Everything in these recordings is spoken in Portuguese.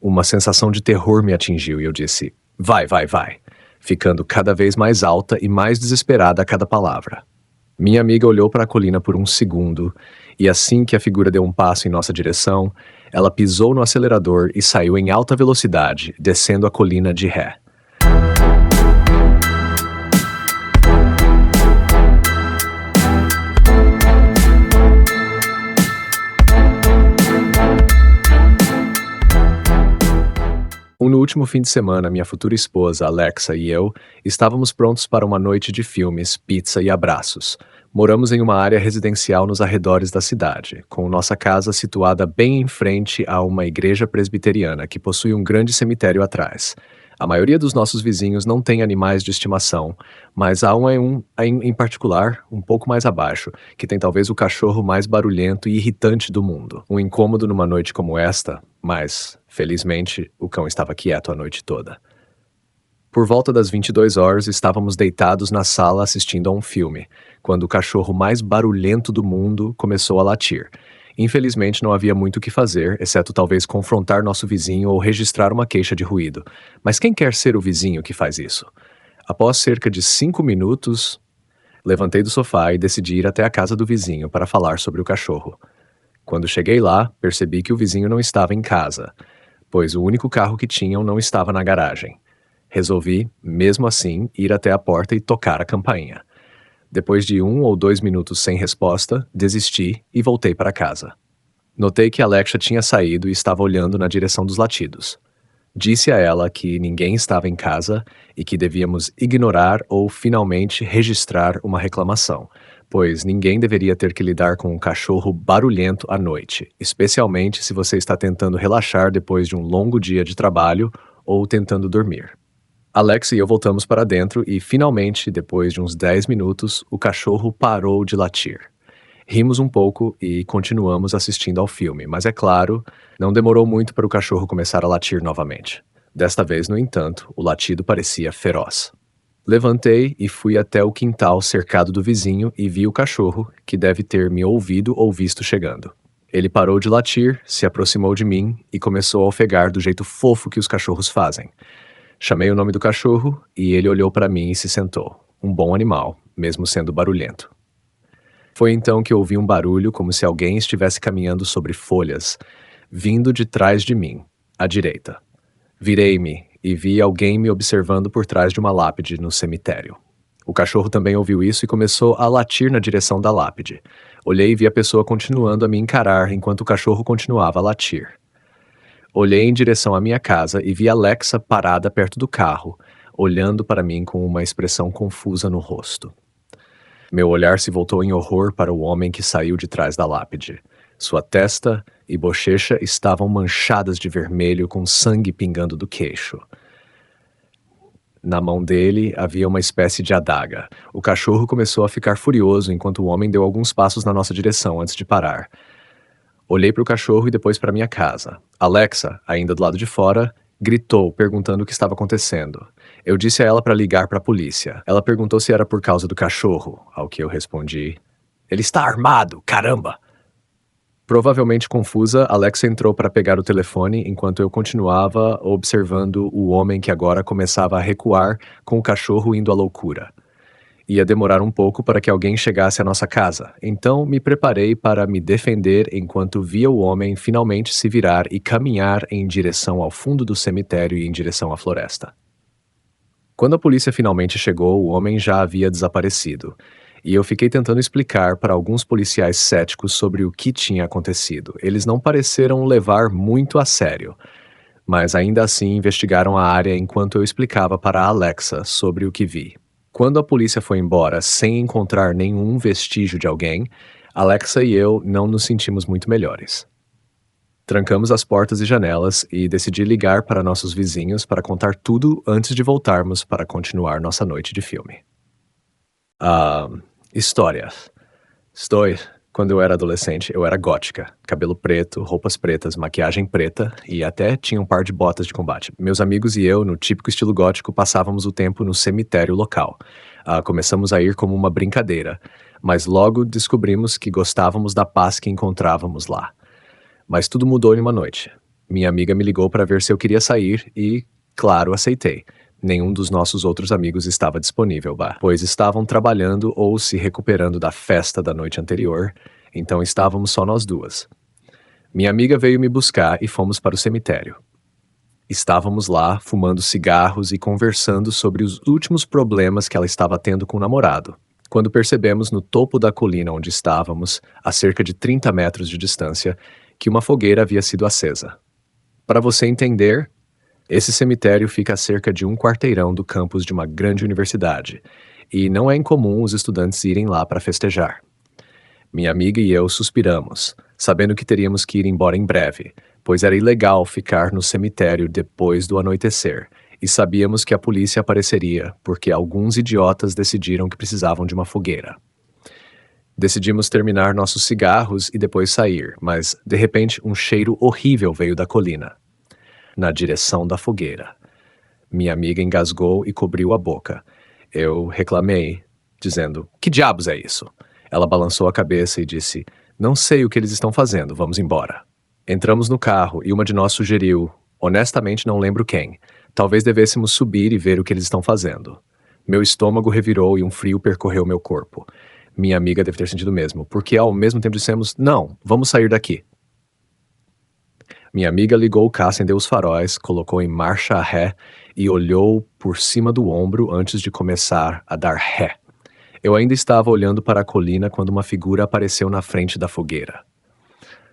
Uma sensação de terror me atingiu e eu disse, vai, vai, vai, ficando cada vez mais alta e mais desesperada a cada palavra. Minha amiga olhou para a colina por um segundo, e assim que a figura deu um passo em nossa direção, ela pisou no acelerador e saiu em alta velocidade, descendo a colina de ré. No último fim de semana, minha futura esposa, Alexa, e eu estávamos prontos para uma noite de filmes, pizza e abraços. Moramos em uma área residencial nos arredores da cidade, com nossa casa situada bem em frente a uma igreja presbiteriana que possui um grande cemitério atrás. A maioria dos nossos vizinhos não tem animais de estimação, mas há um em particular, um pouco mais abaixo, que tem talvez o cachorro mais barulhento e irritante do mundo. Um incômodo numa noite como esta, mas, felizmente, o cão estava quieto a noite toda. Por volta das 22 horas, estávamos deitados na sala assistindo a um filme, quando o cachorro mais barulhento do mundo começou a latir. Infelizmente, não havia muito o que fazer, exceto talvez confrontar nosso vizinho ou registrar uma queixa de ruído. Mas quem quer ser o vizinho que faz isso? Após cerca de 5 minutos, levantei do sofá e decidi ir até a casa do vizinho para falar sobre o cachorro. Quando cheguei lá, percebi que o vizinho não estava em casa, pois o único carro que tinham não estava na garagem. Resolvi, mesmo assim, ir até a porta e tocar a campainha. Depois de 1 ou 2 minutos sem resposta, desisti e voltei para casa. Notei que Alexa tinha saído e estava olhando na direção dos latidos. Disse a ela que ninguém estava em casa e que devíamos ignorar ou finalmente registrar uma reclamação, pois ninguém deveria ter que lidar com um cachorro barulhento à noite, especialmente se você está tentando relaxar depois de um longo dia de trabalho ou tentando dormir. Alex e eu voltamos para dentro e, finalmente, depois de uns 10 minutos, o cachorro parou de latir. Rimos um pouco e continuamos assistindo ao filme, mas é claro, não demorou muito para o cachorro começar a latir novamente. Desta vez, no entanto, o latido parecia feroz. Levantei e fui até o quintal cercado do vizinho e vi o cachorro, que deve ter me ouvido ou visto chegando. Ele parou de latir, se aproximou de mim e começou a ofegar do jeito fofo que os cachorros fazem. Chamei o nome do cachorro e ele olhou para mim e se sentou. Um bom animal, mesmo sendo barulhento. Foi então que ouvi um barulho como se alguém estivesse caminhando sobre folhas, vindo de trás de mim, à direita. Virei-me e vi alguém me observando por trás de uma lápide no cemitério. O cachorro também ouviu isso e começou a latir na direção da lápide. Olhei e vi a pessoa continuando a me encarar enquanto o cachorro continuava a latir. Olhei em direção à minha casa e vi Alexa parada perto do carro, olhando para mim com uma expressão confusa no rosto. Meu olhar se voltou em horror para o homem que saiu de trás da lápide. Sua testa e bochecha estavam manchadas de vermelho com sangue pingando do queixo. Na mão dele havia uma espécie de adaga. O cachorro começou a ficar furioso enquanto o homem deu alguns passos na nossa direção antes de parar. Olhei para o cachorro e depois para minha casa. Alexa, ainda do lado de fora, gritou, perguntando o que estava acontecendo. Eu disse a ela para ligar para a polícia. Ela perguntou se era por causa do cachorro, ao que eu respondi: "Ele está armado, caramba!" Provavelmente confusa, Alexa entrou para pegar o telefone enquanto eu continuava observando o homem que agora começava a recuar com o cachorro indo à loucura. Ia demorar um pouco para que alguém chegasse à nossa casa, então me preparei para me defender enquanto via o homem finalmente se virar e caminhar em direção ao fundo do cemitério e em direção à floresta. Quando a polícia finalmente chegou, o homem já havia desaparecido, e eu fiquei tentando explicar para alguns policiais céticos sobre o que tinha acontecido. Eles não pareceram levar muito a sério, mas ainda assim investigaram a área enquanto eu explicava para a Alexa sobre o que vi. Quando a polícia foi embora sem encontrar nenhum vestígio de alguém, Alexa e eu não nos sentimos muito melhores. Trancamos as portas e janelas e decidi ligar para nossos vizinhos para contar tudo antes de voltarmos para continuar nossa noite de filme. História. Quando eu era adolescente, eu era gótica. Cabelo preto, roupas pretas, maquiagem preta e até tinha um par de botas de combate. Meus amigos e eu, no típico estilo gótico, passávamos o tempo no cemitério local. Começamos a ir como uma brincadeira, mas logo descobrimos que gostávamos da paz que encontrávamos lá. Mas tudo mudou em uma noite. Minha amiga me ligou para ver se eu queria sair e, claro, aceitei. Nenhum dos nossos outros amigos estava disponível, pois estavam trabalhando ou se recuperando da festa da noite anterior, então estávamos só nós duas. Minha amiga veio me buscar e fomos para o cemitério. Estávamos lá, fumando cigarros e conversando sobre os últimos problemas que ela estava tendo com o namorado, quando percebemos no topo da colina onde estávamos, a cerca de 30 metros de distância, que uma fogueira havia sido acesa. Para você entender, esse cemitério fica a cerca de um quarteirão do campus de uma grande universidade, e não é incomum os estudantes irem lá para festejar. Minha amiga e eu suspiramos, sabendo que teríamos que ir embora em breve, pois era ilegal ficar no cemitério depois do anoitecer, e sabíamos que a polícia apareceria porque alguns idiotas decidiram que precisavam de uma fogueira. Decidimos terminar nossos cigarros e depois sair, mas, de repente, um cheiro horrível veio da colina, na direção da fogueira. Minha amiga engasgou e cobriu a boca. Eu reclamei, dizendo, "Que diabos é isso?" Ela balançou a cabeça e disse, "Não sei o que eles estão fazendo, vamos embora." Entramos no carro e uma de nós sugeriu, honestamente não lembro quem, talvez devêssemos subir e ver o que eles estão fazendo. Meu estômago revirou e um frio percorreu meu corpo. Minha amiga deve ter sentido o mesmo, porque ao mesmo tempo dissemos, "Não, vamos sair daqui." Minha amiga ligou o carro, acendeu os faróis, colocou em marcha ré e olhou por cima do ombro antes de começar a dar ré. Eu ainda estava olhando para a colina quando uma figura apareceu na frente da fogueira.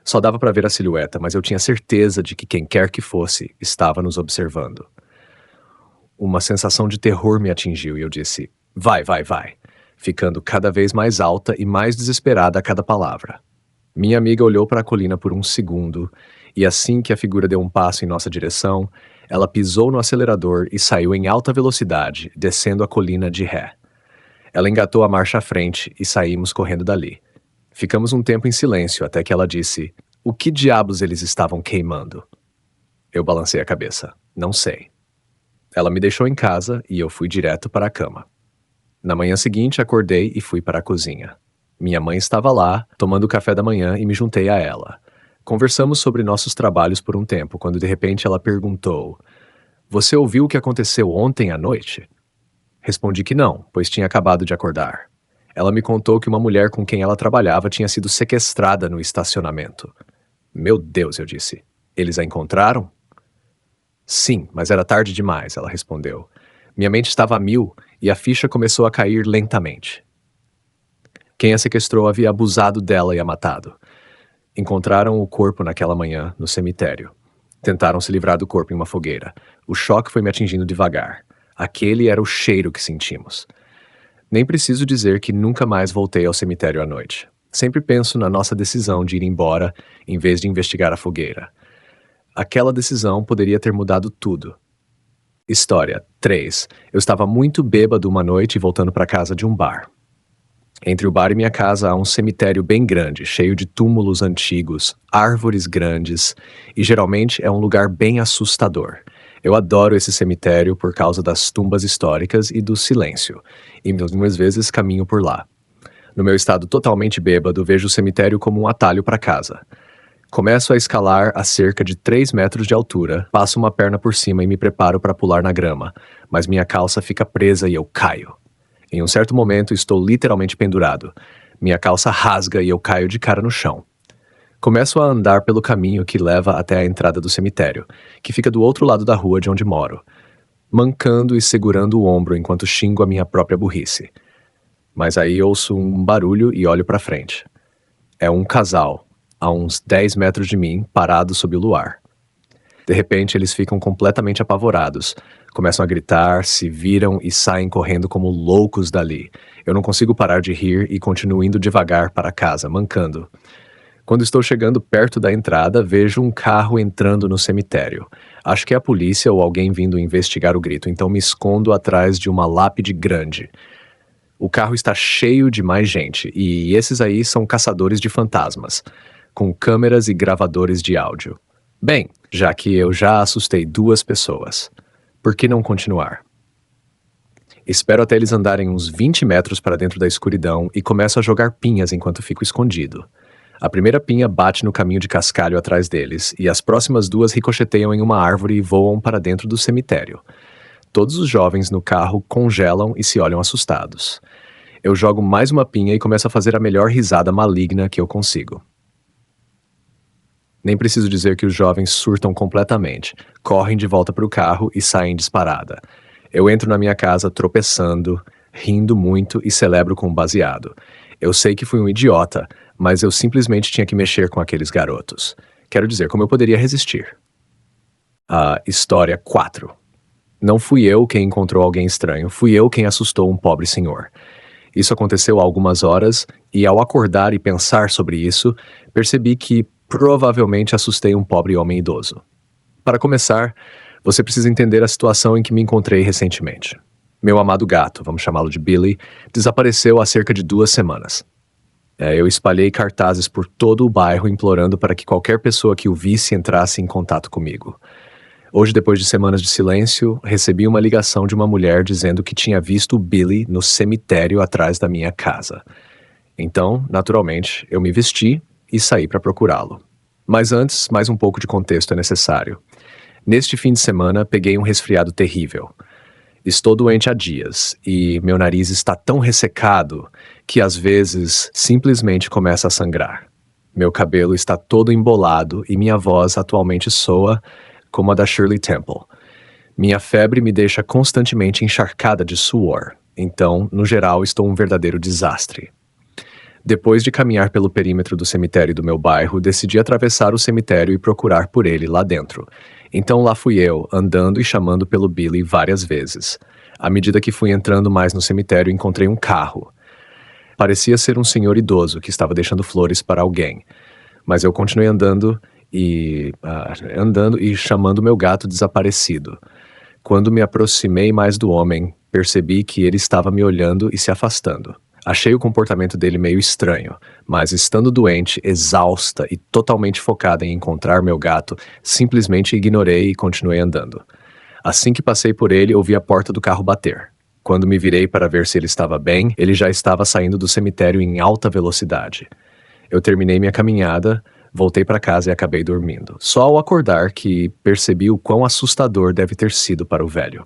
Só dava para ver a silhueta, mas eu tinha certeza de que quem quer que fosse estava nos observando. Uma sensação de terror me atingiu e eu disse, vai, vai, vai, ficando cada vez mais alta e mais desesperada a cada palavra. Minha amiga olhou para a colina por um segundo e assim que a figura deu um passo em nossa direção, ela pisou no acelerador e saiu em alta velocidade, descendo a colina de ré. Ela engatou a marcha à frente e saímos correndo dali. Ficamos um tempo em silêncio até que ela disse, "O que diabos eles estavam queimando?" Eu balancei a cabeça. Não sei. Ela me deixou em casa e eu fui direto para a cama. Na manhã seguinte, acordei e fui para a cozinha. Minha mãe estava lá, tomando café da manhã e me juntei a ela. Conversamos sobre nossos trabalhos por um tempo, quando de repente ela perguntou, "Você ouviu o que aconteceu ontem à noite?" Respondi que não, pois tinha acabado de acordar. Ela me contou que uma mulher com quem ela trabalhava tinha sido sequestrada no estacionamento. Meu Deus, eu disse. Eles a encontraram? Sim, mas era tarde demais, ela respondeu. Minha mente estava a mil e a ficha começou a cair lentamente. Quem a sequestrou havia abusado dela e a matado. Encontraram o corpo naquela manhã, no cemitério. Tentaram se livrar do corpo em uma fogueira. O choque foi me atingindo devagar. Aquele era o cheiro que sentimos. Nem preciso dizer que nunca mais voltei ao cemitério à noite. Sempre penso na nossa decisão de ir embora, em vez de investigar a fogueira. Aquela decisão poderia ter mudado tudo. História 3. Eu estava muito bêbado uma noite voltando para casa de um bar. Entre o bar e minha casa há um cemitério bem grande, cheio de túmulos antigos, árvores grandes, e geralmente é um lugar bem assustador. Eu adoro esse cemitério por causa das tumbas históricas e do silêncio, e algumas vezes caminho por lá. No meu estado totalmente bêbado, vejo o cemitério como um atalho para casa. Começo a escalar a cerca de 3 metros de altura, passo uma perna por cima e me preparo para pular na grama, mas minha calça fica presa e eu caio. Em um certo momento, estou literalmente pendurado. Minha calça rasga e eu caio de cara no chão. Começo a andar pelo caminho que leva até a entrada do cemitério, que fica do outro lado da rua de onde moro, mancando e segurando o ombro enquanto xingo a minha própria burrice. Mas aí ouço um barulho e olho para frente. É um casal, a uns 10 metros de mim, parado sob o luar. De repente, eles ficam completamente apavorados. Começam a gritar, se viram e saem correndo como loucos dali. Eu não consigo parar de rir e continuo indo devagar para casa, mancando. Quando estou chegando perto da entrada, vejo um carro entrando no cemitério. Acho que é a polícia ou alguém vindo investigar o grito, então me escondo atrás de uma lápide grande. O carro está cheio de mais gente, e esses aí são caçadores de fantasmas, com câmeras e gravadores de áudio. Bem, já que eu já assustei 2 pessoas, por que não continuar? Espero até eles andarem uns 20 metros para dentro da escuridão e começo a jogar pinhas enquanto fico escondido. A primeira pinha bate no caminho de cascalho atrás deles, e as próximas duas ricocheteiam em uma árvore e voam para dentro do cemitério. Todos os jovens no carro congelam e se olham assustados. Eu jogo mais uma pinha e começo a fazer a melhor risada maligna que eu consigo. Nem preciso dizer que os jovens surtam completamente, correm de volta para o carro e saem disparada. Eu entro na minha casa tropeçando, rindo muito e celebro com um baseado. Eu sei que fui um idiota, mas eu simplesmente tinha que mexer com aqueles garotos. Quero dizer, como eu poderia resistir? A história 4. Não fui eu quem encontrou alguém estranho, fui eu quem assustou um pobre senhor. Isso aconteceu há algumas horas, e ao acordar e pensar sobre isso, percebi que provavelmente assustei um pobre homem idoso. Para começar, você precisa entender a situação em que me encontrei recentemente. Meu amado gato, vamos chamá-lo de Billy, desapareceu há cerca de 2 semanas. Eu espalhei cartazes por todo o bairro implorando para que qualquer pessoa que o visse entrasse em contato comigo. Hoje, depois de semanas de silêncio, recebi uma ligação de uma mulher dizendo que tinha visto o Billy no cemitério atrás da minha casa. Então, naturalmente, eu me vesti e saí para procurá-lo. Mas antes, mais um pouco de contexto é necessário. Neste fim de semana, peguei um resfriado terrível. Estou doente há dias e meu nariz está tão ressecado que às vezes simplesmente começa a sangrar. Meu cabelo está todo embolado e minha voz atualmente soa como a da Shirley Temple. Minha febre me deixa constantemente encharcada de suor, então, no geral, estou um verdadeiro desastre. Depois de caminhar pelo perímetro do cemitério do meu bairro, decidi atravessar o cemitério e procurar por ele lá dentro. Então lá fui eu, andando e chamando pelo Billy várias vezes. À medida que fui entrando mais no cemitério, encontrei um carro. Parecia ser um senhor idoso que estava deixando flores para alguém. Mas eu continuei andando e chamando meu gato desaparecido. Quando me aproximei mais do homem, percebi que ele estava me olhando e se afastando. Achei o comportamento dele meio estranho, mas estando doente, exausta e totalmente focada em encontrar meu gato, simplesmente ignorei e continuei andando. Assim que passei por ele, ouvi a porta do carro bater. Quando me virei para ver se ele estava bem, ele já estava saindo do cemitério em alta velocidade. Eu terminei minha caminhada, voltei para casa e acabei dormindo. Só ao acordar que percebi o quão assustador deve ter sido para o velho.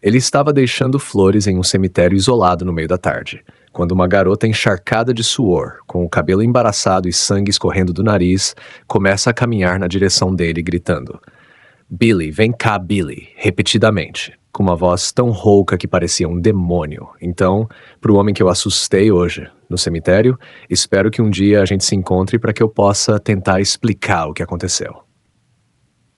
Ele estava deixando flores em um cemitério isolado no meio da tarde, quando uma garota encharcada de suor, com o cabelo embaraçado e sangue escorrendo do nariz, começa a caminhar na direção dele, gritando: "Billy, vem cá, Billy", repetidamente, com uma voz tão rouca que parecia um demônio. Então, para o homem que eu assustei hoje no cemitério, espero que um dia a gente se encontre para que eu possa tentar explicar o que aconteceu.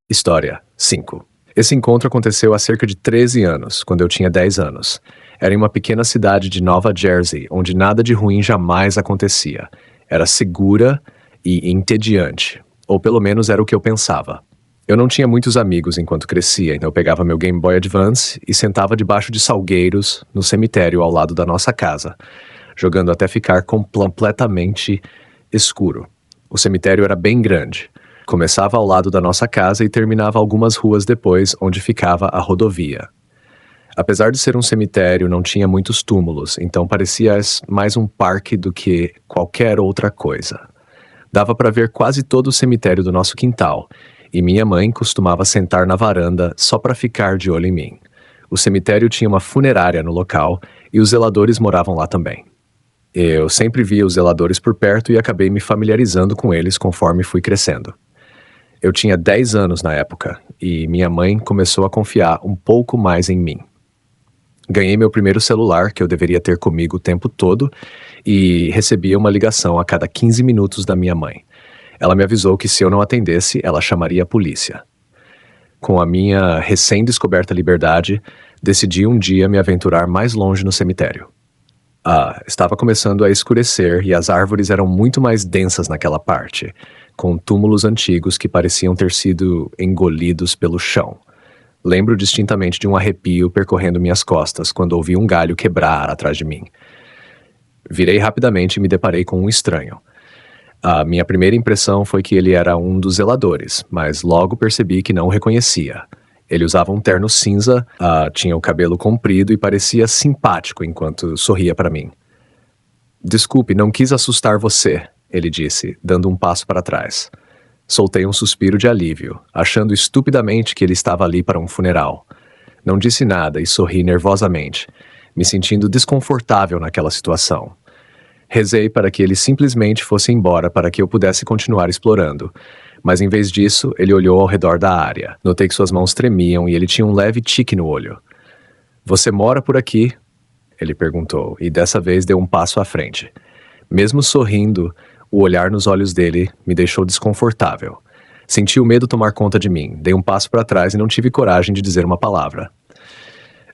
História 5. Esse encontro aconteceu há cerca de 13 anos, quando eu tinha 10 anos. Era em uma pequena cidade de Nova Jersey, onde nada de ruim jamais acontecia. Era segura e entediante, ou pelo menos era o que eu pensava. Eu não tinha muitos amigos enquanto crescia, então eu pegava meu Game Boy Advance e sentava debaixo de salgueiros no cemitério ao lado da nossa casa, jogando até ficar completamente escuro. O cemitério era bem grande. Começava ao lado da nossa casa e terminava algumas ruas depois, onde ficava a rodovia. Apesar de ser um cemitério, não tinha muitos túmulos, então parecia mais um parque do que qualquer outra coisa. Dava para ver quase todo o cemitério do nosso quintal, e minha mãe costumava sentar na varanda só para ficar de olho em mim. O cemitério tinha uma funerária no local e os zeladores moravam lá também. Eu sempre via os zeladores por perto e acabei me familiarizando com eles conforme fui crescendo. Eu tinha 10 anos na época, e minha mãe começou a confiar um pouco mais em mim. Ganhei meu primeiro celular, que eu deveria ter comigo o tempo todo, e recebia uma ligação a cada 15 minutos da minha mãe. Ela me avisou que se eu não atendesse, ela chamaria a polícia. Com a minha recém-descoberta liberdade, decidi um dia me aventurar mais longe no cemitério. Estava começando a escurecer e as árvores eram muito mais densas naquela parte, com túmulos antigos que pareciam ter sido engolidos pelo chão. Lembro distintamente de um arrepio percorrendo minhas costas quando ouvi um galho quebrar atrás de mim. Virei rapidamente e me deparei com um estranho. A minha primeira impressão foi que ele era um dos zeladores, mas logo percebi que não o reconhecia. Ele usava um terno cinza, tinha o cabelo comprido e parecia simpático enquanto sorria para mim. "Desculpe, não quis assustar você", ele disse, dando um passo para trás. Soltei um suspiro de alívio, achando estupidamente que ele estava ali para um funeral. Não disse nada e sorri nervosamente, me sentindo desconfortável naquela situação. Rezei para que ele simplesmente fosse embora para que eu pudesse continuar explorando. Mas em vez disso, ele olhou ao redor da área. Notei que suas mãos tremiam e ele tinha um leve tique no olho. Você mora por aqui? Ele perguntou, e dessa vez deu um passo à frente. Mesmo sorrindo, o olhar nos olhos dele me deixou desconfortável. Senti o medo tomar conta de mim, dei um passo para trás e não tive coragem de dizer uma palavra.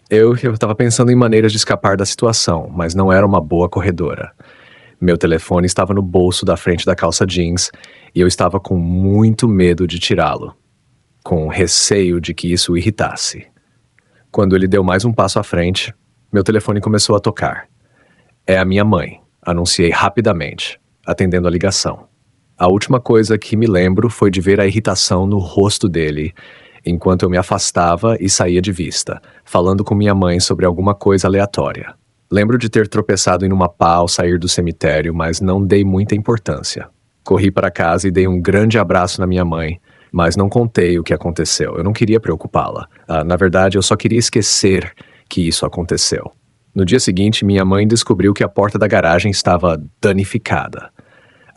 Eu estava pensando em maneiras de escapar da situação, mas não era uma boa corredora. Meu telefone estava no bolso da frente da calça jeans e eu estava com muito medo de tirá-lo, com receio de que isso o irritasse. Quando ele deu mais um passo à frente, meu telefone começou a tocar. É a minha mãe, anunciei rapidamente, atendendo a ligação. A última coisa que me lembro foi de ver a irritação no rosto dele, enquanto eu me afastava e saía de vista, falando com minha mãe sobre alguma coisa aleatória. Lembro de ter tropeçado em uma pá ao sair do cemitério, mas não dei muita importância. Corri para casa e dei um grande abraço na minha mãe, mas não contei o que aconteceu. Eu não queria preocupá-la. Na verdade, eu só queria esquecer que isso aconteceu. No dia seguinte, minha mãe descobriu que a porta da garagem estava danificada.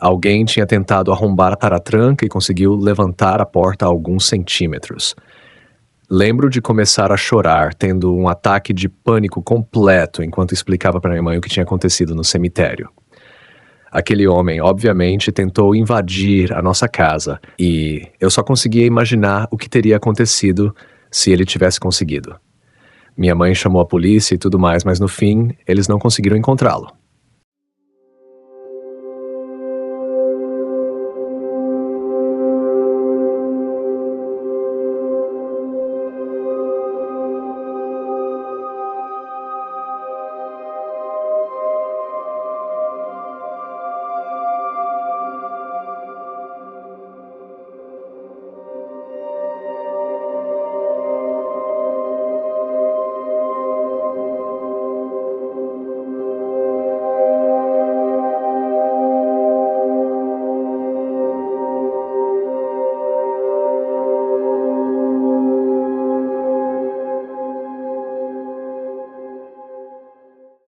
Alguém tinha tentado arrombar a taratranca e conseguiu levantar a porta a alguns centímetros. Lembro de começar a chorar, tendo um ataque de pânico completo enquanto explicava para minha mãe o que tinha acontecido no cemitério. Aquele homem, obviamente, tentou invadir a nossa casa e eu só conseguia imaginar o que teria acontecido se ele tivesse conseguido. Minha mãe chamou a polícia e tudo mais, mas no fim, eles não conseguiram encontrá-lo.